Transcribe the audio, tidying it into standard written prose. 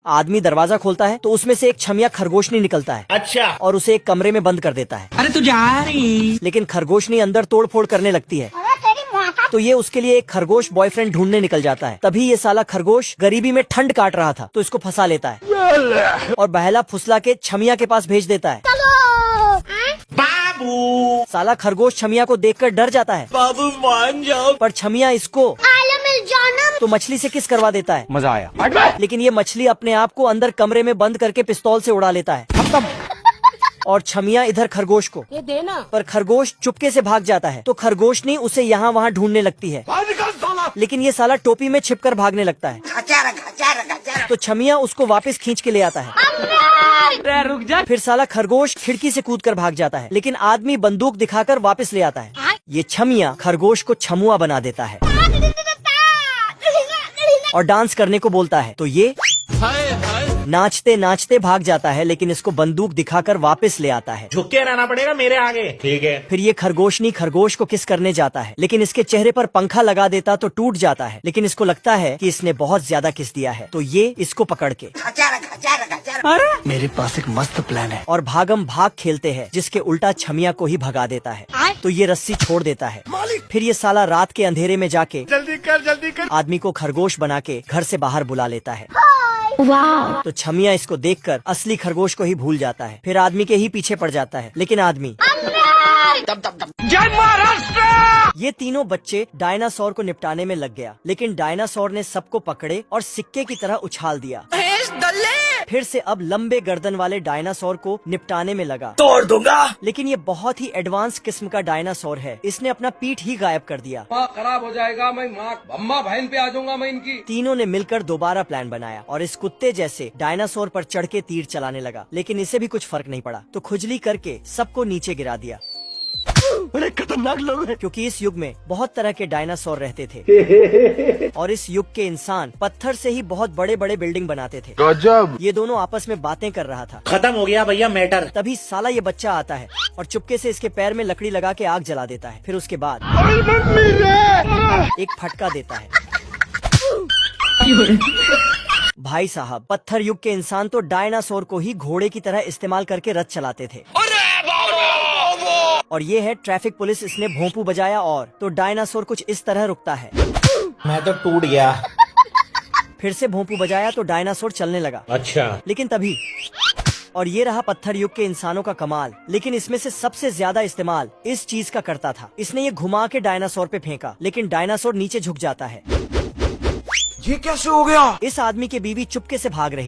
आदमी दरवाजा खोलता है तो उसमें से एक छमिया खरगोशनी निकलता है। अच्छा। और उसे एक कमरे में बंद कर देता है। अरे तू जा रही। लेकिन खरगोशनी अंदर तोड़ फोड़ करने लगती है। तो ये उसके लिए एक खरगोश बॉयफ्रेंड ढूंढने निकल जाता है। तभी ये साला खरगोश गरीबी में ठंड काट रहा था तो इसको फंसा लेता है और बहला फुसला के छमिया के पास भेज देता है। बाबू। साला खरगोश छमिया को देखकर डर जाता है। बाबू मान जाओ। पर छमिया इसको तो मछली से किस करवा देता है। मजा आया। लेकिन ये मछली अपने आप को अंदर कमरे में बंद करके पिस्तौल से उड़ा लेता है। और छमिया इधर खरगोश को ये देना। पर खरगोश चुपके से भाग जाता है तो खरगोशनी उसे यहाँ वहाँ ढूंढने लगती है। लेकिन ये साला टोपी में छिपकर भागने लगता है तो छमिया उसको वापस खींच के ले आता है। रुक जा। फिर साला खरगोश खिड़की से कूदकर भाग जाता है लेकिन आदमी बंदूक दिखाकर वापस ले आता है। ये छमिया खरगोश को छमुआ बना देता है और डांस करने को बोलता है तो ये नाचते नाचते भाग जाता है लेकिन इसको बंदूक दिखाकर वापस ले आता है। झुक के रहना पड़ेगा मेरे आगे। ठीक है। फिर ये खरगोशनी खरगोश को किस करने जाता है लेकिन इसके चेहरे पर पंखा लगा देता तो टूट जाता है। लेकिन इसको लगता है कि इसने बहुत ज्यादा किस दिया है तो ये इसको पकड़ के मेरे पास एक मस्त प्लान है। और भागम भाग खेलते हैं जिसके उल्टा छमिया को ही भगा देता है तो ये रस्सी छोड़ देता है। फिर ये साला रात के अंधेरे में जाके जल्दी कर। आदमी को खरगोश बना के घर से बाहर बुला लेता है। वाह। तो छमिया इसको देखकर असली खरगोश को ही भूल जाता है। फिर आदमी के ही पीछे पड़ जाता है लेकिन आदमी जय महाराष्ट्र। ये तीनों बच्चे डायनासोर को निपटाने में लग गया लेकिन डायनासोर ने सबको पकड़े और सिक्के की तरह उछाल दिया। फिर से अब लंबे गर्दन वाले डायनासोर को निपटाने में लगा। तोड़ दूंगा। लेकिन ये बहुत ही एडवांस किस्म का डायनासोर है। इसने अपना पीठ ही गायब कर दिया। खराब हो जाएगा। मैं माँ अम्मा बहन पे आ जाऊंगा मैं इनकी। तीनों ने मिलकर दोबारा प्लान बनाया और इस कुत्ते जैसे डायनासोर पर चढ़ के तीर चलाने लगा लेकिन इसे भी कुछ फर्क नहीं पड़ा तो खुजली करके सबको नीचे गिरा दिया। बड़े खतरनाक लोग हैं। क्योंकि इस युग में बहुत तरह के डायनासोर रहते थे और इस युग के इंसान पत्थर से ही बहुत बड़े बड़े बिल्डिंग बनाते थे। गजब। ये दोनों आपस में बातें कर रहा था। खत्म हो गया भैया मैटर। तभी साला ये बच्चा आता है और चुपके से इसके पैर में लकड़ी लगा के आग जला देता है। फिर उसके बाद एक फटका देता है। भाई साहब पत्थर युग के इंसान तो डायनासोर को ही घोड़े की तरह इस्तेमाल करके रथ चलाते थे। और ये है ट्रैफिक पुलिस। इसने भोंपू बजाया और तो डायनासोर कुछ इस तरह रुकता है। मैं तो टूट गया। फिर से भोंपू बजाया तो डायनासोर चलने लगा। अच्छा। लेकिन तभी और ये रहा पत्थर युग के इंसानों का कमाल। लेकिन इसमें से सबसे ज्यादा इस्तेमाल इस चीज का करता था। इसने ये घुमा के डायनासोर पे फेंका लेकिन डायनासोर नीचे झुक जाता है। ये कैसे हो गया? इस आदमी की बीवी चुपके से भाग रही।